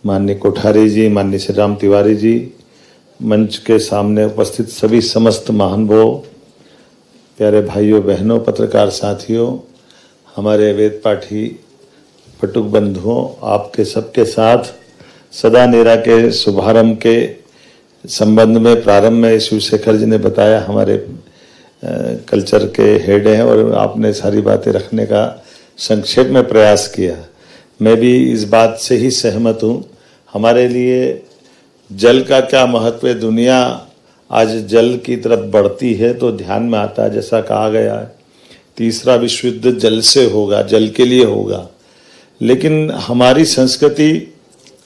माननीय कोठारी जी, माननीय श्री राम तिवारी जी, मंच के सामने उपस्थित सभी समस्त महानुभावों, प्यारे भाइयों बहनों, पत्रकार साथियों, हमारे वेद पाठी पटुक बंधुओं, आपके सबके साथ सदा नेरा के शुभारंभ के संबंध में प्रारंभ में शिवशेखर जी ने बताया, हमारे कल्चर के हेड हैं और आपने सारी बातें रखने का संक्षेप में प्रयास किया। मैं भी इस बात से ही सहमत हूँ। हमारे लिए जल का क्या महत्व है, दुनिया आज जल की तरफ बढ़ती है तो ध्यान में आता है, जैसा कहा गया है तीसरा विश्व युद्ध जल से होगा, जल के लिए होगा। लेकिन हमारी संस्कृति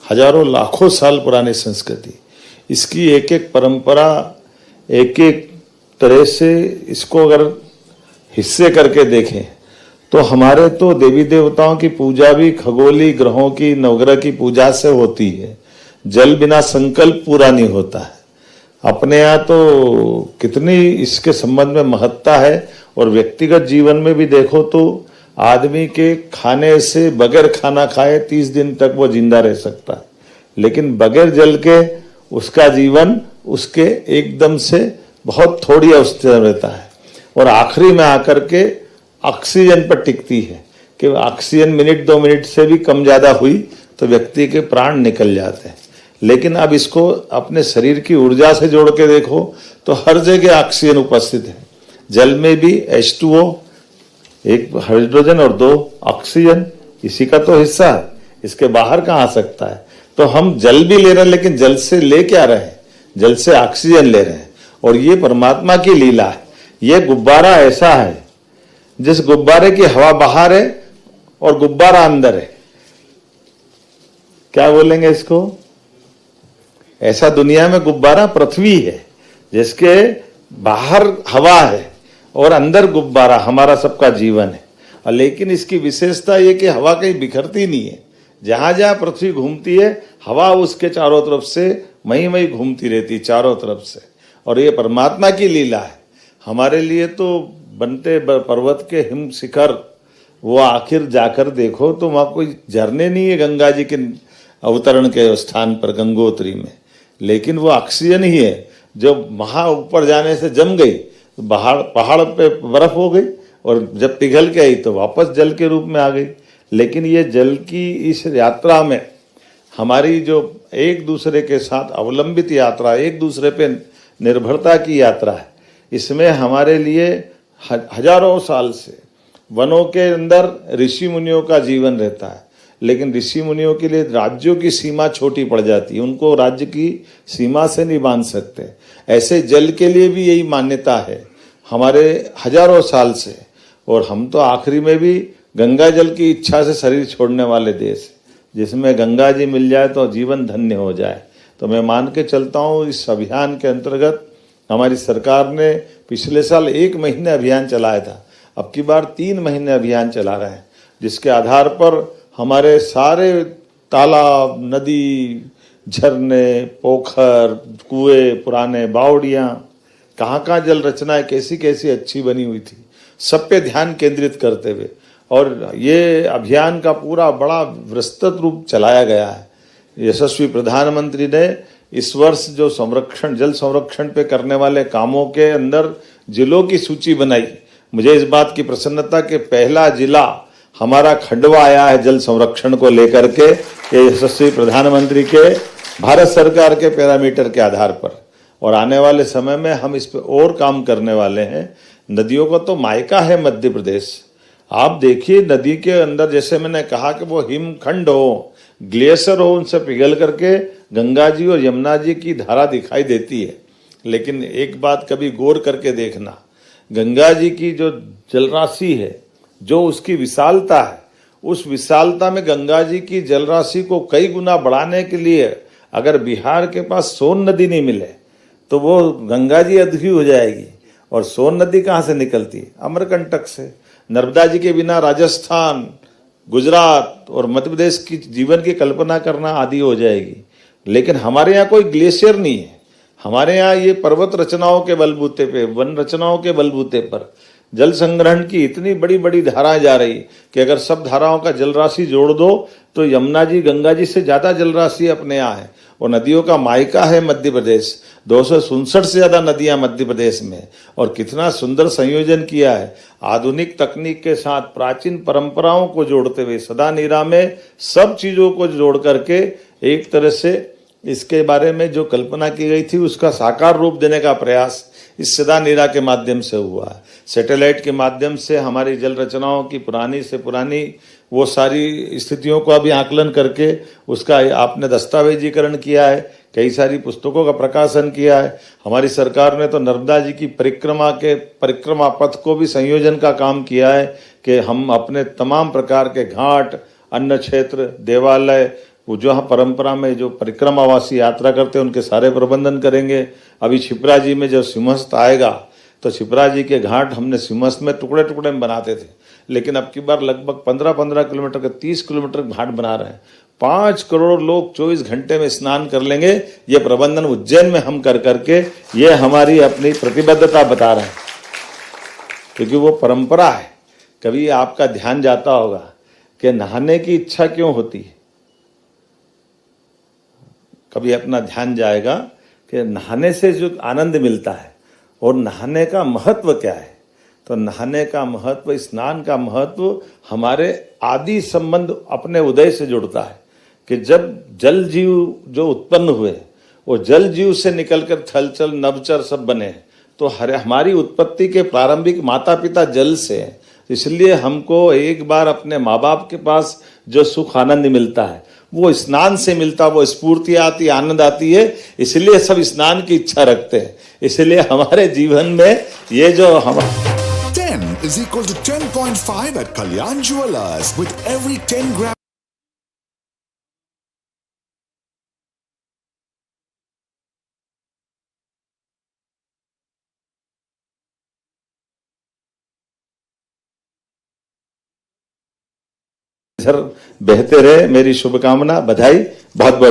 हजारों लाखों साल पुरानी संस्कृति, इसकी एक एक परंपरा, एक एक तरह से इसको अगर हिस्से करके देखें तो हमारे तो देवी देवताओं की पूजा भी खगोली ग्रहों की, नवग्रह की पूजा से होती है। जल बिना संकल्प पूरा नहीं होता है। अपने यहाँ तो कितनी इसके संबंध में महत्ता है। और व्यक्तिगत जीवन में भी देखो तो आदमी के खाने से बगैर खाना खाए 30 दिन तक वो जिंदा रह सकता है, लेकिन बगैर जल के उसका जीवन उसके एकदम से बहुत थोड़ी अवस्था रहता है। और आखिरी में आकर के ऑक्सीजन पर टिकती है कि ऑक्सीजन मिनट 2 मिनट से भी कम ज्यादा हुई तो व्यक्ति के प्राण निकल जाते हैं। लेकिन अब इसको अपने शरीर की ऊर्जा से जोड़ के देखो तो हर जगह ऑक्सीजन उपस्थित है। जल में भी H2O, एक हाइड्रोजन और 2 ऑक्सीजन, इसी का तो हिस्सा है, इसके बाहर कहाँ आ सकता है। तो हम जल भी ले रहे हैं, लेकिन जल से ले क्या रहे हैं, जल से ऑक्सीजन ले रहे हैं। और ये परमात्मा की लीला है। ये गुब्बारा ऐसा है जिस गुब्बारे की हवा बाहर है और गुब्बारा अंदर है, क्या बोलेंगे इसको? ऐसा दुनिया में गुब्बारा पृथ्वी है जिसके बाहर हवा है और अंदर गुब्बारा हमारा सबका जीवन है। और लेकिन इसकी विशेषता ये कि हवा कहीं बिखरती नहीं है। जहां जहां पृथ्वी घूमती है हवा उसके चारों तरफ से मई मई घूमती रहती चारों तरफ से। और ये परमात्मा की लीला है। हमारे लिए तो बनते पर्वत के हिम शिखर, वो आखिर जाकर देखो तो वहां कोई झरने नहीं है गंगा जी के अवतरण के स्थान पर गंगोत्री में, लेकिन वो ऑक्सीजन ही है जो वहां ऊपर जाने से जम गई, पहाड़ पे बर्फ हो गई और जब पिघल के आई तो वापस जल के रूप में आ गई। लेकिन ये जल की इस यात्रा में हमारी जो एक दूसरे के साथ अवलंबित यात्रा, एक दूसरे पे निर्भरता की यात्रा है, इसमें हमारे लिए हजारों साल से वनों के अंदर ऋषि मुनियों का जीवन रहता है। लेकिन ऋषि मुनियों के लिए राज्यों की सीमा छोटी पड़ जाती है, उनको राज्य की सीमा से नहीं बांध सकते। ऐसे जल के लिए भी यही मान्यता है हमारे हजारों साल से। और हम तो आखिरी में भी गंगा जल की इच्छा से शरीर छोड़ने वाले देश, जिसमें गंगा जी मिल जाए तो जीवन धन्य हो जाए। तो मैं मान के चलता हूँ इस अभियान के अंतर्गत हमारी सरकार ने पिछले साल 1 महीने अभियान चलाया था, अब की बार 3 महीने अभियान चला रहे हैं, जिसके आधार पर हमारे सारे तालाब, नदी, झरने, पोखर, कुएं, पुराने बावड़ियाँ, कहाँ कहाँ जल रचनाएं कैसी कैसी अच्छी बनी हुई थी, सब पे ध्यान केंद्रित करते हुए और ये अभियान का पूरा बड़ा विस्तृत रूप चलाया गया है। यशस्वी प्रधानमंत्री ने इस वर्ष जो संरक्षण, जल संरक्षण पे करने वाले कामों के अंदर जिलों की सूची बनाई। मुझे इस बात की प्रसन्नता कि पहला जिला हमारा खंडवा आया है जल संरक्षण को लेकर के, यशस्वी प्रधानमंत्री के भारत सरकार के पैरामीटर के आधार पर। और आने वाले समय में हम इस पे और काम करने वाले हैं। नदियों का तो मायका है मध्य प्रदेश। आप देखिए नदी के अंदर, जैसे मैंने कहा कि वो हिमखंड हो, ग्लेशियर हो, उनसे पिघल करके गंगा जी और यमुना जी की धारा दिखाई देती है। लेकिन एक बात कभी गौर करके देखना, गंगा जी की जो जलराशि है, जो उसकी विशालता है, उस विशालता में गंगा जी की जलराशि को कई गुना बढ़ाने के लिए अगर बिहार के पास सोन नदी नहीं मिले तो वो गंगा जी अधूरी हो जाएगी। और सोन नदी कहाँ से निकलती है? अमरकंटक से। नर्मदा जी के बिना राजस्थान, गुजरात और मध्य प्रदेश की जीवन की कल्पना करना आदि हो जाएगी। लेकिन हमारे यहाँ कोई ग्लेशियर नहीं है। हमारे यहाँ ये पर्वत रचनाओं के बलबूते पे, वन रचनाओं के बलबूते पर जल संग्रहण की इतनी बड़ी बड़ी धाराएं जा रही कि अगर सब धाराओं का जल राशि जोड़ दो तो यमुना जी गंगा जी से ज्यादा जल राशि अपने यहाँ है। और नदियों का मायका है मध्य प्रदेश, 267 से ज्यादा नदियां मध्य प्रदेश में। और कितना सुंदर संयोजन किया है, आधुनिक तकनीक के साथ प्राचीन परंपराओं को जोड़ते हुए सदा नीरा में सब चीजों को जोड़ करके एक तरह से इसके बारे में जो कल्पना की गई थी उसका साकार रूप देने का प्रयास इस सदा नीरा के माध्यम से हुआ है। सैटेलाइट के माध्यम से हमारी जल रचनाओं की पुरानी से पुरानी वो सारी स्थितियों को अभी आकलन करके उसका आपने दस्तावेजीकरण किया है, कई सारी पुस्तकों का प्रकाशन किया है। हमारी सरकार ने तो नर्मदा जी की परिक्रमा पथ को भी संयोजन का काम किया है कि हम अपने तमाम प्रकार के घाट, अन्न क्षेत्र, देवालय, वो जो परंपरा में जो परिक्रमावासी यात्रा करते हैं उनके सारे प्रबंधन करेंगे। अभी क्षिप्रा जी में जब सिंहस्थ आएगा तो क्षिप्रा जी के घाट हमने सिंहस्थ में टुकड़े टुकड़े में बनाते थे, लेकिन अब की बार लगभग 15-15 किलोमीटर के 30 किलोमीटर घाट बना रहे हैं। 5 करोड़ लोग 24 घंटे में स्नान कर लेंगे। ये प्रबंधन उज्जैन में हम कर करके ये हमारी अपनी प्रतिबद्धता बता रहे हैं, क्योंकि वो परंपरा है। कभी आपका ध्यान जाता होगा कि नहाने की इच्छा क्यों होती है, कभी अपना ध्यान जाएगा कि नहाने से जो आनंद मिलता है और नहाने का महत्व क्या है। तो नहाने का महत्व, स्नान का महत्व हमारे आदि संबंध अपने उदय से जुड़ता है कि जब जल जीव जो उत्पन्न हुए वो जल जीव से निकलकर थलचल नभचर सब बने, तो हमारी उत्पत्ति के प्रारंभिक माता पिता जल से हैं। इसलिए हमको एक बार अपने माँ बाप के पास जो सुख आनंद मिलता है वो स्नान से मिलता, वो स्फूर्ति आती, आनंद आती है। इसलिए सब स्नान की इच्छा रखते हैं। इसलिए हमारे जीवन में ये जो हम 10 is equal to 10.5 at Kalyan Jewelers with every 10 grams. बहते रहे, मेरी शुभकामना, बधाई, बहुत बहुत